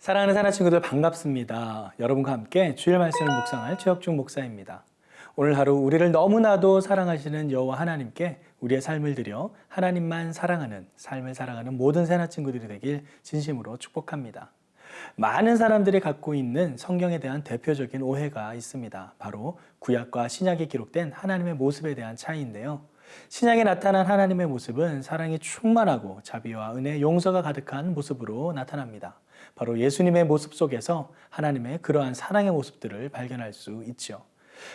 사랑하는 사랑 친구들 반갑습니다. 여러분과 함께 주일 말씀을 묵상할 최혁중 목사입니다. 오늘 하루 우리를 너무나도 사랑하시는 여호와 하나님께 우리의 삶을 드려 하나님만 사랑하는 삶을 살아가는 모든 새나 친구들이 되길 진심으로 축복합니다. 많은 사람들이 갖고 있는 성경에 대한 대표적인 오해가 있습니다. 바로 구약과 신약에 기록된 하나님의 모습에 대한 차이인데요. 신약에 나타난 하나님의 모습은 사랑이 충만하고 자비와 은혜, 용서가 가득한 모습으로 나타납니다. 바로 예수님의 모습 속에서 하나님의 그러한 사랑의 모습들을 발견할 수 있죠.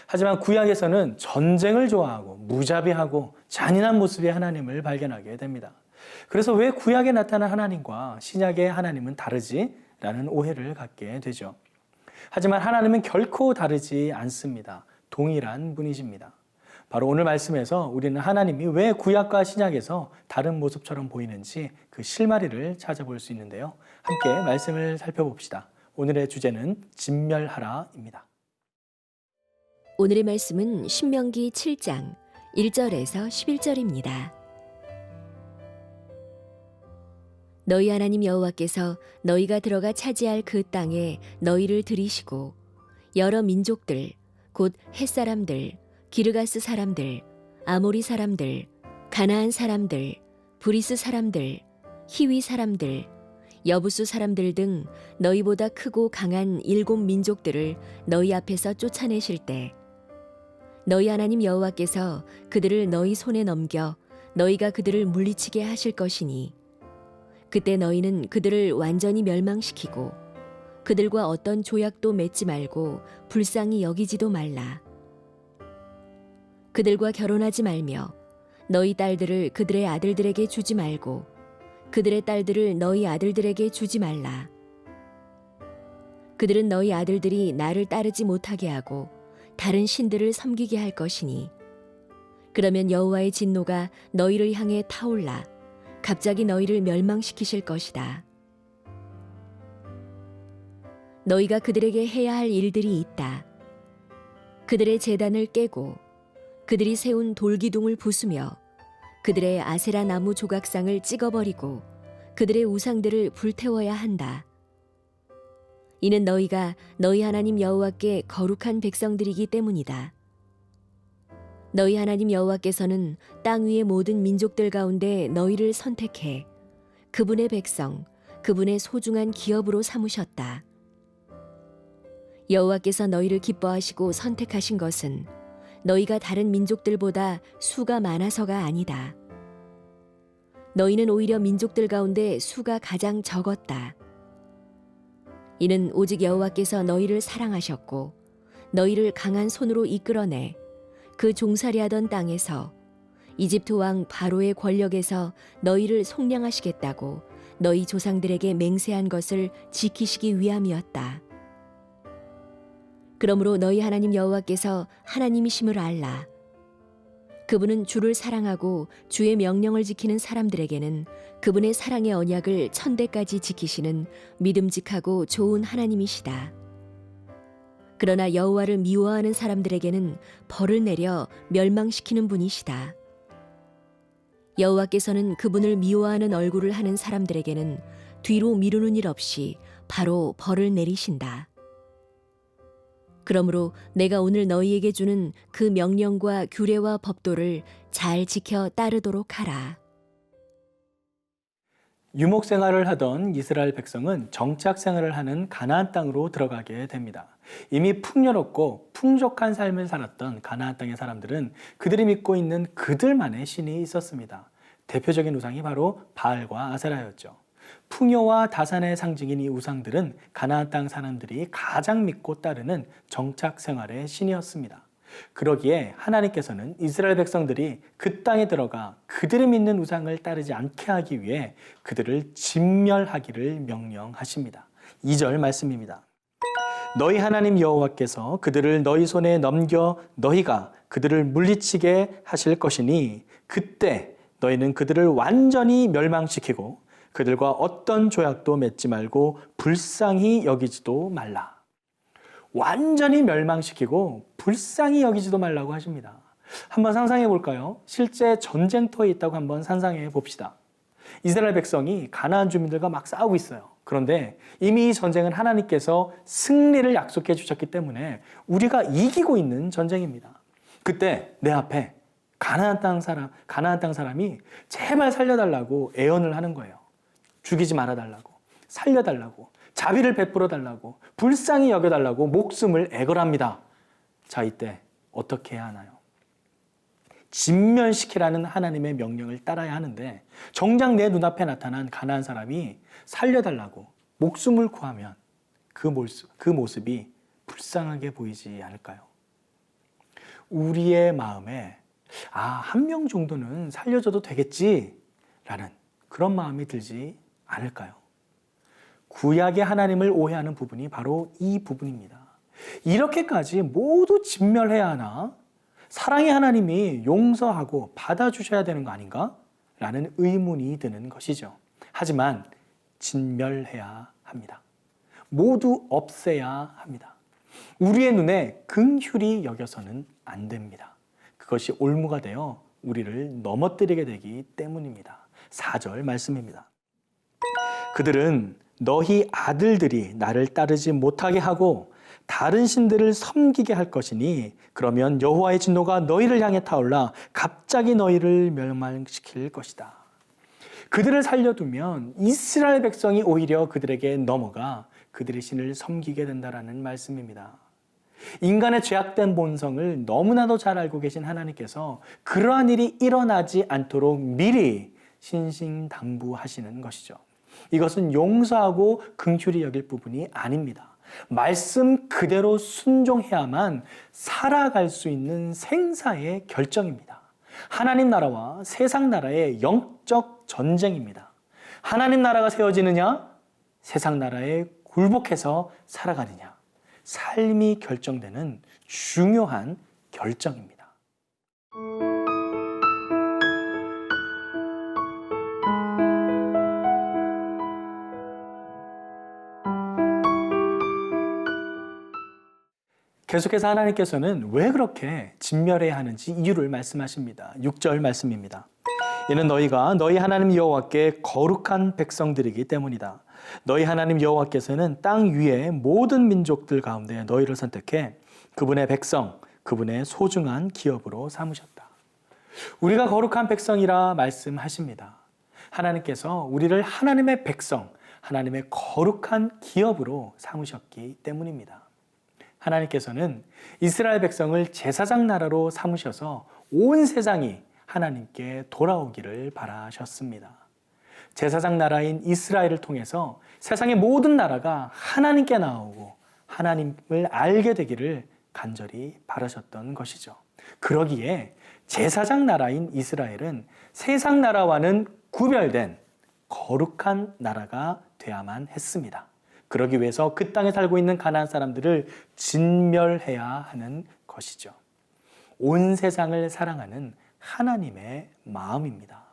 하지만 구약에서는 전쟁을 좋아하고 무자비하고 잔인한 모습의 하나님을 발견하게 됩니다. 그래서 왜 구약에 나타난 하나님과 신약의 하나님은 다르지? 라는 오해를 갖게 되죠. 하지만 하나님은 결코 다르지 않습니다. 동일한 분이십니다. 바로 오늘 말씀에서 우리는 하나님이 왜 구약과 신약에서 다른 모습처럼 보이는지 그 실마리를 찾아볼 수 있는데요. 함께 말씀을 살펴봅시다. 오늘의 주제는 진멸하라입니다. 오늘의 말씀은 신명기 7장 1절에서 11절입니다. 너희 하나님 여호와께서 너희가 들어가 차지할 그 땅에 너희를 들이시고 여러 민족들 곧 헷사람들, 기르가스 사람들, 아모리 사람들, 가나안 사람들, 브리스 사람들, 히위 사람들, 여부수 사람들 등 너희보다 크고 강한 7 민족들을 너희 앞에서 쫓아내실 때 너희 하나님 여호와께서 그들을 너희 손에 넘겨 너희가 그들을 물리치게 하실 것이니 그때 너희는 그들을 완전히 멸망시키고 그들과 어떤 조약도 맺지 말고 불쌍히 여기지도 말라. 그들과 결혼하지 말며 너희 딸들을 그들의 아들들에게 주지 말고 그들의 딸들을 너희 아들들에게 주지 말라. 그들은 너희 아들들이 나를 따르지 못하게 하고 다른 신들을 섬기게 할 것이니 그러면 여호와의 진노가 너희를 향해 타올라 갑자기 너희를 멸망시키실 것이다. 너희가 그들에게 해야 할 일들이 있다. 그들의 제단을 깨고 그들이 세운 돌기둥을 부수며 그들의 아세라 나무 조각상을 찍어버리고 그들의 우상들을 불태워야 한다. 이는 너희가 너희 하나님 여호와께 거룩한 백성들이기 때문이다. 너희 하나님 여호와께서는 땅 위의 모든 민족들 가운데 너희를 선택해 그분의 백성, 그분의 소중한 기업으로 삼으셨다. 여호와께서 너희를 기뻐하시고 선택하신 것은 너희가 다른 민족들보다 수가 많아서가 아니다. 너희는 오히려 민족들 가운데 수가 가장 적었다. 이는 오직 여호와께서 너희를 사랑하셨고 너희를 강한 손으로 이끌어내 그 종살이하던 땅에서 이집트 왕 바로의 권력에서 너희를 속량하시겠다고 너희 조상들에게 맹세한 것을 지키시기 위함이었다. 그러므로 너희 하나님 여호와께서 하나님이심을 알라. 그분은 주를 사랑하고 주의 명령을 지키는 사람들에게는 그분의 사랑의 언약을 천대까지 지키시는 믿음직하고 좋은 하나님이시다. 그러나 여호와를 미워하는 사람들에게는 벌을 내려 멸망시키는 분이시다. 여호와께서는 그분을 미워하는 얼굴을 하는 사람들에게는 뒤로 미루는 일 없이 바로 벌을 내리신다. 그러므로 내가 오늘 너희에게 주는 그 명령과 규례와 법도를 잘 지켜 따르도록 하라. 유목 생활을 하던 이스라엘 백성은 정착 생활을 하는 가나안 땅으로 들어가게 됩니다. 이미 풍요롭고 풍족한 삶을 살았던 가나안 땅의 사람들은 그들이 믿고 있는 그들만의 신이 있었습니다. 대표적인 우상이 바로 바알과 아세라였죠. 풍요와 다산의 상징인 이 우상들은 가나안 땅 사람들이 가장 믿고 따르는 정착 생활의 신이었습니다. 그러기에 하나님께서는 이스라엘 백성들이 그 땅에 들어가 그들이 믿는 우상을 따르지 않게 하기 위해 그들을 진멸하기를 명령하십니다. 2절 말씀입니다. 너희 하나님 여호와께서 그들을 너희 손에 넘겨 너희가 그들을 물리치게 하실 것이니 그때 너희는 그들을 완전히 멸망시키고 그들과 어떤 조약도 맺지 말고 불쌍히 여기지도 말라. 완전히 멸망시키고 불쌍히 여기지도 말라고 하십니다. 한번 상상해 볼까요? 실제 전쟁터에 있다고 한번 상상해 봅시다. 이스라엘 백성이 가나안 주민들과 막 싸우고 있어요. 그런데 이미 이 전쟁은 하나님께서 승리를 약속해 주셨기 때문에 우리가 이기고 있는 전쟁입니다. 그때 내 앞에 가나안 땅 사람이 제발 살려달라고 애원을 하는 거예요. 죽이지 말아달라고, 살려달라고, 자비를 베풀어 달라고, 불쌍히 여겨달라고 목숨을 애걸합니다. 자, 이때 어떻게 해야 하나요? 진멸시키라는 하나님의 명령을 따라야 하는데 정작 내 눈앞에 나타난 가나안 사람이 살려달라고 목숨을 구하면 그 모습이 불쌍하게 보이지 않을까요? 우리의 마음에 한 명 정도는 살려줘도 되겠지라는 그런 마음이 들지 않을까요? 구약의 하나님을 오해하는 부분이 바로 이 부분입니다. 이렇게까지 모두 진멸해야 하나? 사랑의 하나님이 용서하고 받아주셔야 되는 거 아닌가? 라는 의문이 드는 것이죠. 하지만 진멸해야 합니다. 모두 없애야 합니다. 우리의 눈에 긍휼히 여겨서는 안 됩니다. 그것이 올무가 되어 우리를 넘어뜨리게 되기 때문입니다. 4절 말씀입니다. 그들은 너희 아들들이 나를 따르지 못하게 하고 다른 신들을 섬기게 할 것이니 그러면 여호와의 진노가 너희를 향해 타올라 갑자기 너희를 멸망시킬 것이다. 그들을 살려두면 이스라엘 백성이 오히려 그들에게 넘어가 그들의 신을 섬기게 된다라는 말씀입니다. 인간의 죄악된 본성을 너무나도 잘 알고 계신 하나님께서 그러한 일이 일어나지 않도록 미리 신신당부하시는 것이죠. 이것은 용서하고 긍휼히 여길 부분이 아닙니다. 말씀 그대로 순종해야만 살아갈 수 있는 생사의 결정입니다. 하나님 나라와 세상 나라의 영적 전쟁입니다. 하나님 나라가 세워지느냐, 세상 나라에 굴복해서 살아가느냐, 삶이 결정되는 중요한 결정입니다. 계속해서 하나님께서는 왜 그렇게 진멸해야 하는지 이유를 말씀하십니다. 6절 말씀입니다. 이는 너희가 너희 하나님 여호와께 거룩한 백성들이기 때문이다. 너희 하나님 여호와께서는 땅 위의 모든 민족들 가운데 너희를 선택해 그분의 백성, 그분의 소중한 기업으로 삼으셨다. 우리가 거룩한 백성이라 말씀하십니다. 하나님께서 우리를 하나님의 백성, 하나님의 거룩한 기업으로 삼으셨기 때문입니다. 하나님께서는 이스라엘 백성을 제사장 나라로 삼으셔서 온 세상이 하나님께 돌아오기를 바라셨습니다. 제사장 나라인 이스라엘을 통해서 세상의 모든 나라가 하나님께 나오고 하나님을 알게 되기를 간절히 바라셨던 것이죠. 그러기에 제사장 나라인 이스라엘은 세상 나라와는 구별된 거룩한 나라가 되어야만 했습니다. 그러기 위해서 그 땅에 살고 있는 가나안 사람들을 진멸해야 하는 것이죠. 온 세상을 사랑하는 하나님의 마음입니다.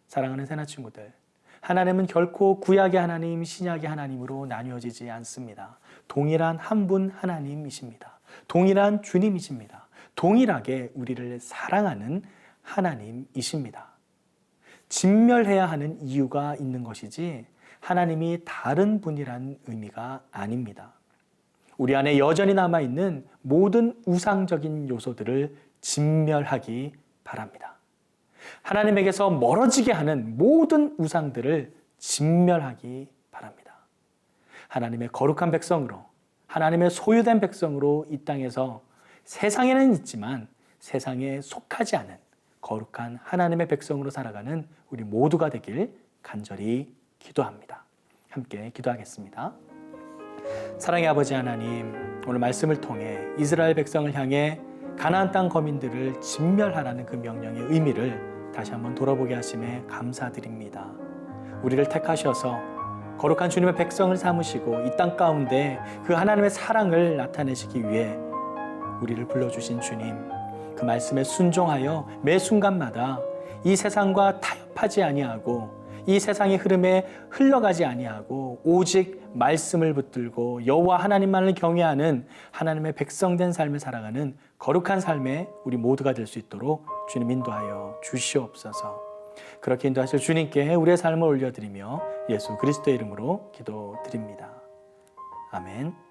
사랑하는 새나 친구들, 하나님은 결코 구약의 하나님, 신약의 하나님으로 나뉘어지지 않습니다. 동일한 한 분 하나님이십니다. 동일한 주님이십니다. 동일하게 우리를 사랑하는 하나님이십니다. 진멸해야 하는 이유가 있는 것이지 하나님이 다른 분이란 의미가 아닙니다. 우리 안에 여전히 남아있는 모든 우상적인 요소들을 진멸하기 바랍니다. 하나님에게서 멀어지게 하는 모든 우상들을 진멸하기 바랍니다. 하나님의 거룩한 백성으로, 하나님의 소유된 백성으로 이 땅에서 세상에는 있지만 세상에 속하지 않은 거룩한 하나님의 백성으로 살아가는 우리 모두가 되길 간절히 기도합니다. 함께 기도하겠습니다. 사랑의 아버지 하나님, 오늘 말씀을 통해 이스라엘 백성을 향해 가나안 땅 거민들을 진멸하라는 그 명령의 의미를 다시 한번 돌아보게 하심에 감사드립니다. 우리를 택하셔서 거룩한 주님의 백성을 삼으시고 이 땅 가운데 그 하나님의 사랑을 나타내시기 위해 우리를 불러주신 주님, 그 말씀에 순종하여 매 순간마다 이 세상과 타협하지 아니하고 이 세상의 흐름에 흘러가지 아니하고 오직 말씀을 붙들고 여호와 하나님만을 경외하는 하나님의 백성된 삶을 살아가는 거룩한 삶에 우리 모두가 될 수 있도록 주님 인도하여 주시옵소서. 그렇게 인도하실 주님께 우리의 삶을 올려드리며 예수 그리스도의 이름으로 기도드립니다. 아멘.